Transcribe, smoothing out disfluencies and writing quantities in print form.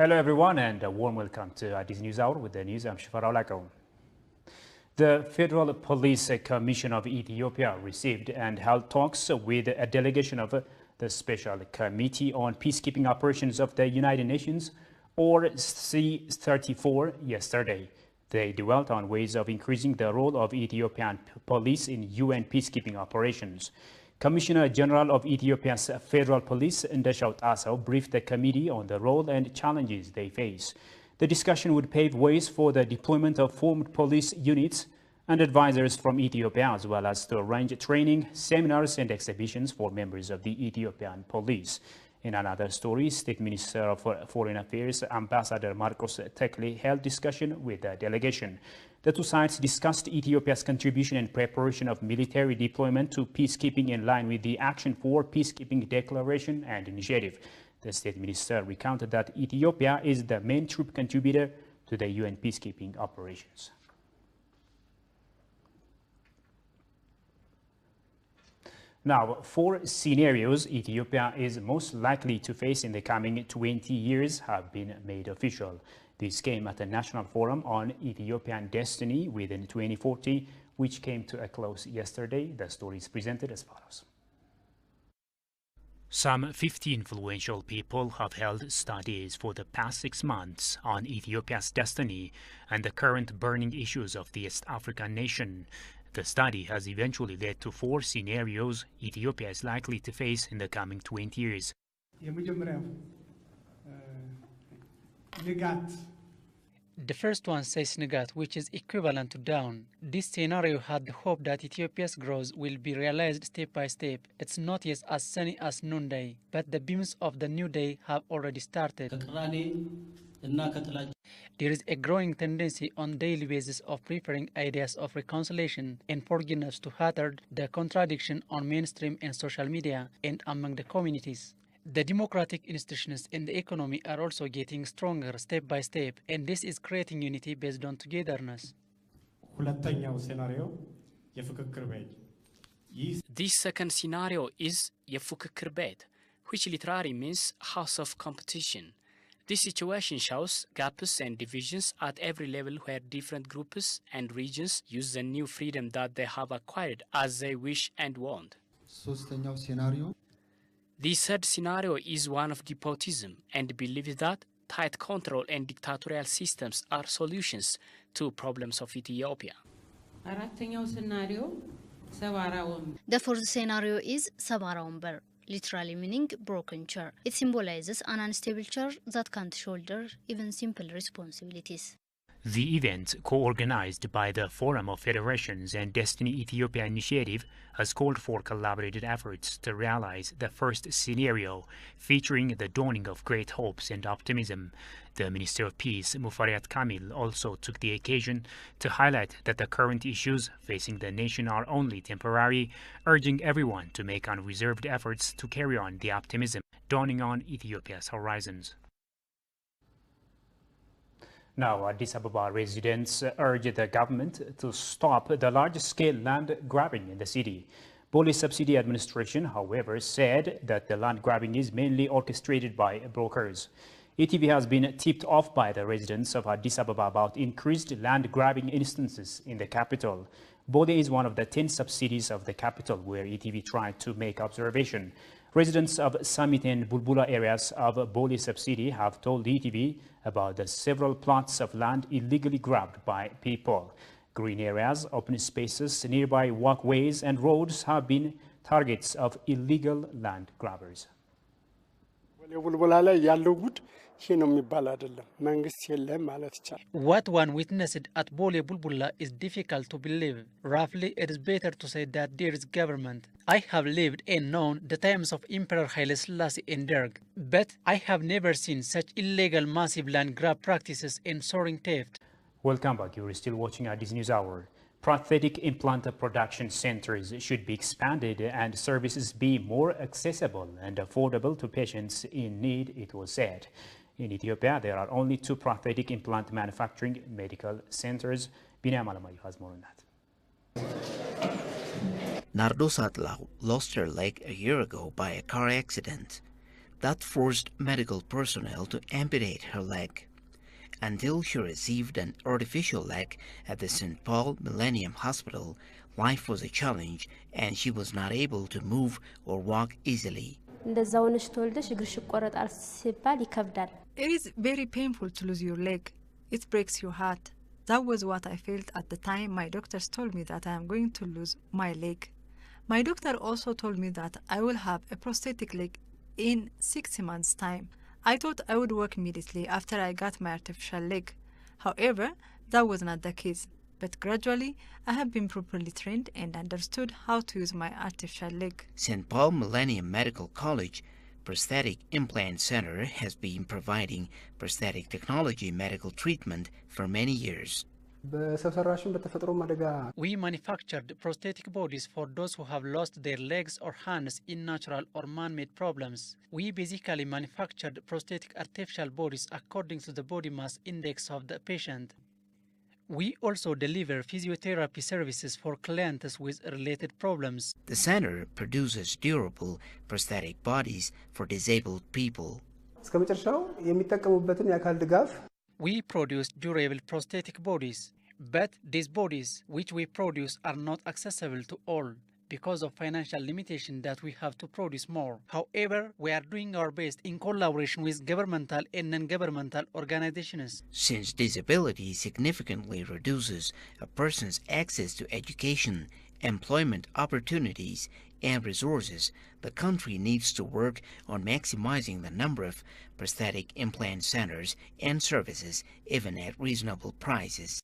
Hello everyone and a warm welcome to Addis News Hour with the news. I'm Shafar Olako. The Federal Police Commission of Ethiopia received and held talks with a delegation of the Special Committee on Peacekeeping Operations of the United Nations, or C34, yesterday. They dwelt on ways of increasing the role of Ethiopian police in UN peacekeeping operations. Commissioner General of Ethiopia's Federal Police, Ndeshaw Tasaw, briefed the committee on the role and challenges they face. The discussion would pave ways for the deployment of formed police units and advisors from Ethiopia, as well as to arrange training, seminars, and exhibitions for members of the Ethiopian police. In another story, State Minister of Foreign Affairs, Ambassador Marcos Tekle, held discussion with the delegation. The two sides discussed Ethiopia's contribution and preparation of military deployment to peacekeeping in line with the Action for Peacekeeping Declaration and Initiative. The State Minister recounted that Ethiopia is the main troop contributor to the UN peacekeeping operations. Now, 4 scenarios Ethiopia is most likely to face in the coming 20 years have been made official. This came at the National Forum on Ethiopian Destiny within 2040, which came to a close yesterday. The story is presented as follows. Some 50 influential people have held studies for the past 6 months on Ethiopia's destiny and the current burning issues of the East African nation. The study has eventually led to 4 scenarios Ethiopia is likely to face in the coming 20 years. The first one says Nagat, which is equivalent to down. This scenario had the hope that Ethiopia's growth will be realized step by step. It's not yet as sunny as noonday, but the beams of the new day have already started. There is a growing tendency on daily basis of preferring ideas of reconciliation and forgiveness to hatred, the contradiction on mainstream and social media and among the communities. The democratic institutions and the economy are also getting stronger step by step, and this is creating unity based on togetherness. This second scenario is የፉክክር ቤት, which literally means house of competition. This situation shows gaps and divisions at every level where different groups and regions use the new freedom that they have acquired as they wish and want. The third scenario is one of despotism and believes that tight control and dictatorial systems are solutions to problems of Ethiopia. The fourth scenario is Sabara Umber, literally meaning broken chair. It symbolizes an unstable chair that can't shoulder even simple responsibilities. The event, co-organized by the Forum of Federations and Destiny Ethiopia Initiative, has called for collaborated efforts to realize the first scenario, featuring the dawning of great hopes and optimism. The Minister of Peace, Mufariat Kamil, also took the occasion to highlight that the current issues facing the nation are only temporary, urging everyone to make unreserved efforts to carry on the optimism dawning on Ethiopia's horizons. Now, Addis Ababa residents urge the government to stop the large-scale land grabbing in the city. Bole Subsidy Administration, however, said that the land grabbing is mainly orchestrated by brokers. ETV has been tipped off by the residents of Addis Ababa about increased land grabbing instances in the capital. Bole is one of the 10 subsidies of the capital where ETV tried to make observation. Residents of Summit and Bulbula areas of Bole Subsidy have told ETV about the several plots of land illegally grabbed by people. Green areas, open spaces, nearby walkways and roads have been targets of illegal land grabbers. What one witnessed at Bole Bulbula is difficult to believe. Roughly, it is better to say that there is government. I have lived and known the times of Emperor Haile Selassie and Derg, but I have never seen such illegal massive land grab practices and soaring theft. Welcome back. You are still watching Addis News Hour. Prosthetic implant production centers should be expanded and services be more accessible and affordable to patients in need, it was said. In Ethiopia, there are only 2 prosthetic implant manufacturing medical centers. Binam Alamayu has more on that. Nardos Atlau lost her leg a year ago by a car accident. that forced medical personnel to amputate her leg. Until she received an artificial leg at the St. Paul Millennium Hospital, life was a challenge and she was not able to move or walk easily. It is very painful to lose your leg. It breaks your heart. That was what I felt at the time my doctors told me that I am going to lose my leg. My doctor also told me that I will have a prosthetic leg in 6 months' time. I thought I would work immediately after I got my artificial leg. However, that was not the case. But gradually, I have been properly trained and understood how to use my artificial leg. St. Paul Millennium Medical College Prosthetic Implant Center has been providing prosthetic technology medical treatment for many years. We manufactured prosthetic bodies for those who have lost their legs or hands in natural or man-made problems. We basically manufactured prosthetic artificial bodies according to the body mass index of the patient. We also deliver physiotherapy services for clients with related problems. The center produces durable prosthetic bodies for disabled people. We produce durable prosthetic bodies, but these bodies which we produce are not accessible to all because of financial limitation that we have to produce more. However, we are doing our best in collaboration with governmental and non-governmental organizations. Since disability significantly reduces a person's access to education, employment opportunities, and resources, the country needs to work on maximizing the number of prosthetic implant centers and services, even at reasonable prices.